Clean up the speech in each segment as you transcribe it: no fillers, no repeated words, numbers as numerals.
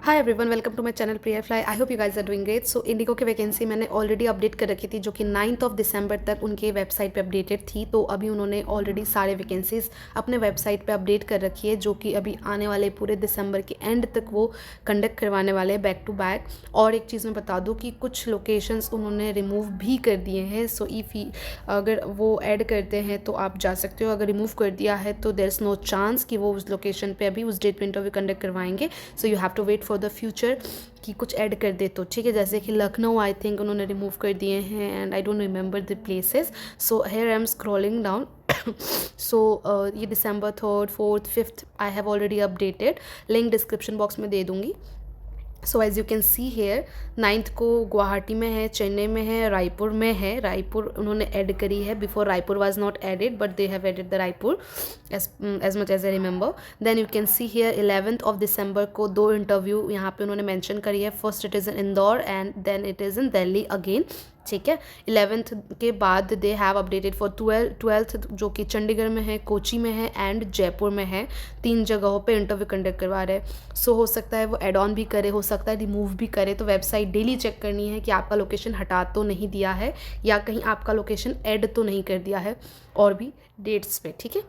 Hi everyone, welcome to my channel Priya fly. I hope you guys are doing great. So IndiGo की vacancy मैंने already update कर रखी थी, जो कि 9 दिसंबर तक उनके वेबसाइट पे अपडेटेड थी। तो अभी उन्होंने ऑलरेडी सारे वैकेंसीज अपने वेबसाइट पे अपडेट कर रखी है, जो कि अभी आने वाले पूरे दिसंबर के एंड तक वो कंडक्ट करवाने वाले हैं बैक टू बैक। और एक चीज़ मैं बता दूँ कि कुछ लोकेशंस उन्होंने रिमूव भी कर दिए हैं। सो अगर वो ऐड करते हैं तो आप जा सकते हो, अगर रिमूव कर दिया है तो देयर इज़ नो चांस कि वो उस लोकेशन पे अभी उस डेट पे इंटरव्यू कंडक्ट करवाएंगे। So you have to wait for the future कि कुछ ऐड कर दे तो ठीक है। जैसे कि लखनऊ आई थिंक उन्होंने रिमूव कर दिए हैं, and I don't remember the places. So here I am scrolling down. So ये December 3rd 4th 5th I have already updated, link description box में दे दूँगी। So as you can see here 9th को गुवाहाटी में है, चेन्नई में है, रायपुर में है। रायपुर उन्होंने ऐड करी है, before Raipur was not added but they have added the Raipur as much as I remember. Then you can see here 11th दिसंबर को 2 इंटरव्यू यहाँ पे उन्होंने मेंशन करी है। First it is in Indore and then it is in Delhi again, ठीक है। 11th के बाद they have updated for 12th जो कि चंडीगढ़ में है, कोची में है एंड जयपुर में है। 3 जगहों पे इंटरव्यू कंडक्ट करवा रहे हैं। सो हो सकता है वो एड ऑन भी करे, हो सकता है रिमूव भी करे। तो वेबसाइट डेली चेक करनी है कि आपका लोकेशन हटा तो नहीं दिया है या कहीं आपका लोकेशन ऐड तो नहीं कर दिया है और भी डेट्स पे, ठीक है।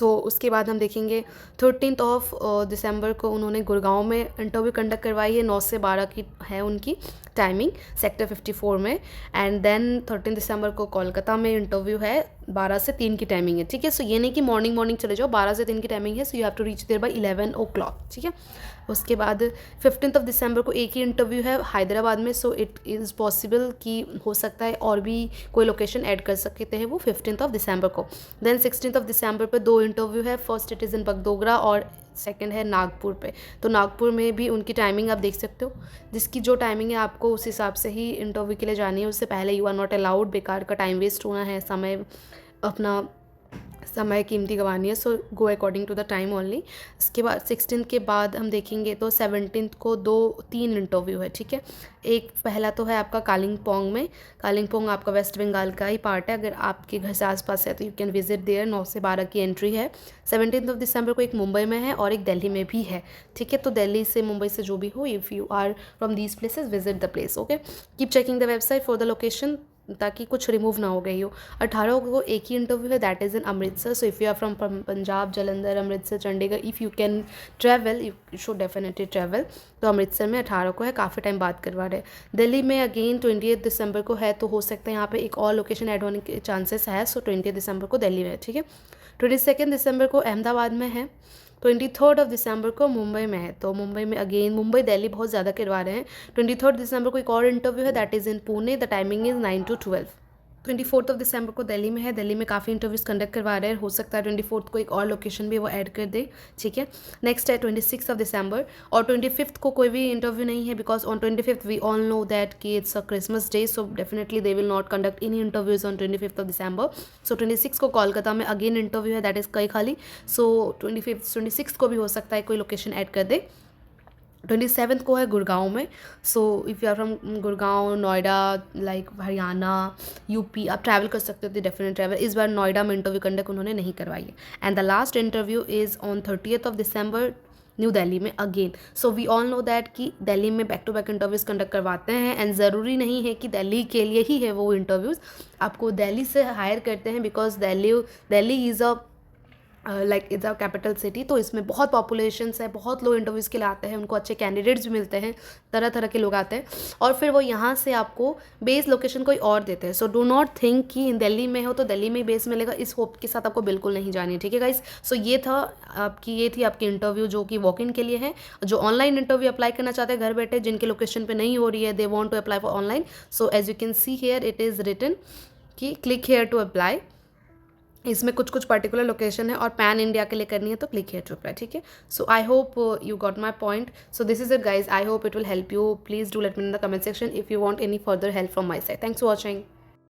उसके बाद हम देखेंगे 13th दिसंबर को उन्होंने गुड़गांव में इंटरव्यू कंडक्ट करवाई है। 9 से 12 की है उनकी टाइमिंग, सेक्टर 54 में। एंड देन 13 दिसंबर को कोलकाता में इंटरव्यू है, 12 से 3 की टाइमिंग है, ठीक है। सो ये नहीं कि मॉर्निंग चले जाओ, 12 से 3 की टाइमिंग है। So you have to reach there by 11 o'clock, ठीक है। उसके बाद 15th दिसंबर को एक ही इंटरव्यू है हैदराबाद में। सो इट इज़ पॉसिबल कि हो सकता है और भी कोई लोकेशन ऐड कर सकते हैं वो 15th दिसंबर को। देन 16th दिसंबर पे 2 इंटरव्यू है। फर्स्ट इट इज़ इन बगडोगरा और सेकंड है नागपुर पे। तो नागपुर में भी उनकी टाइमिंग आप देख सकते हो, जिसकी जो टाइमिंग है आपको उस हिसाब से ही इंटरव्यू के लिए जानी है। उससे पहले यू आर नॉट अलाउड, बेकार का टाइम वेस्ट होना है, अपना समय कीमती गंवानी है। So go according to the time only. इसके बाद 16 के बाद हम देखेंगे तो 17 को 3 इंटरव्यू है, ठीक है। एक पहला तो है आपका कालिम्पोंग में। कालिम्पोंग आपका वेस्ट बंगाल का ही पार्ट है, अगर आपके घर से आसपास है तो यू कैन विजिट देयर। 9 से 12 की एंट्री है। 17 दिसंबर को एक मुंबई में है और एक दिल्ली में भी है, ठीक है। तो दिल्ली से, मुंबई से जो भी हो, if you are from these places visit the place, okay. Keep checking the website for the location ताकि कुछ रिमूव ना हो गई हो। 18 को एक ही इंटरव्यू है, that is in Amritsar. So if you are from Punjab, Jalandhar, Amritsar, Chandigarh, if you can travel, you should definitely travel. तो अमृतसर में 18 को है, काफ़ी टाइम बाद करवा रहे हैं। दिल्ली में अगेन 20 दिसंबर को है, तो हो सकता है यहाँ पे एक और लोकेशन ऐड होने के चांसेस है। सो 20 दिसंबर को दिल्ली में है, ठीक है। 22 दिसंबर को अहमदाबाद में है। 23 दिसंबर को मुंबई में है। तो मुंबई में अगेन, मुंबई दिल्ली बहुत ज़्यादा करवा रहे हैं। 23 दिसंबर को एक और इंटरव्यू है, that is in Pune. The timing is 9 to 12। 24 दिसंबर को दिल्ली में है। दिल्ली में काफ़ी इंटरव्यूज़ कंडक्ट करवा रहे हैं, हो सकता है 24 को एक और लोकेशन भी वो ऐड कर दे, ठीक है। नेक्स्ट है 26 दिसंबर, और 25 को कोई भी इंटरव्यू नहीं है, because on 25 we all know that कि it's a Christmas day. So definitely they will not conduct any interviews on 25 December. So 26 को कोलकाता में अगेन इंटरव्यू है, दैट इज़ कई खाली। सो 26 को भी हो सकता है कोई लोकेशन ऐड कर दे। 27 को है गुड़गांव में। So if you are from Gurgaon, Noida, like Haryana, UP, आप ट्रैवल कर सकते हो, तो डेफिनेट ट्रैवल। इस बार नोएडा में इंटरव्यू कंडक्ट उन्होंने नहीं करवाई है। And the last interview is on 30th December, new Delhi में again. So we all know that कि दिल्ली में back to back interviews conduct करवाते हैं, एंड ज़रूरी नहीं है कि दिल्ली के लिए ही है वो इंटरव्यूज़। आपको दिल्ली से हायर करते हैं, because Delhi is a like it's a capital city. तो इसमें बहुत पॉपुलेशंस है, बहुत लोग इंटरव्यूज़ के लिए आते हैं, उनको अच्छे कैंडिडेट्स भी मिलते हैं, तरह तरह के लोग आते हैं, और फिर वो यहाँ से आपको बेस लोकेशन कोई और देते हैं। सो डू नॉट थिंक कि दिल्ली में हो तो दिल्ली में ही बेस मिलेगा, इस होप के साथ आपको बिल्कुल नहीं जानी है, ठीक है गाइस। सो ये थी आपकी इंटरव्यू जो कि वॉक इन के लिए है। जो ऑनलाइन इंटरव्यू अप्लाई करना चाहते हैं घर बैठे, जिनके लोकेशन पर नहीं हो रही है, they want to apply for online. So as you can see here it is written कि क्लिक हेयर टू अप्लाई। इसमें कुछ कुछ पर्टिकुलर लोकेशन है, और पैन इंडिया के लिए करनी है तो क्लिक हेयर टू अप्लाई, ठीक है। So I hope you got my point. So this is it guys, I hope it will help you. Please do let me in the comment section if you want any further help from my side. Thanks for watching.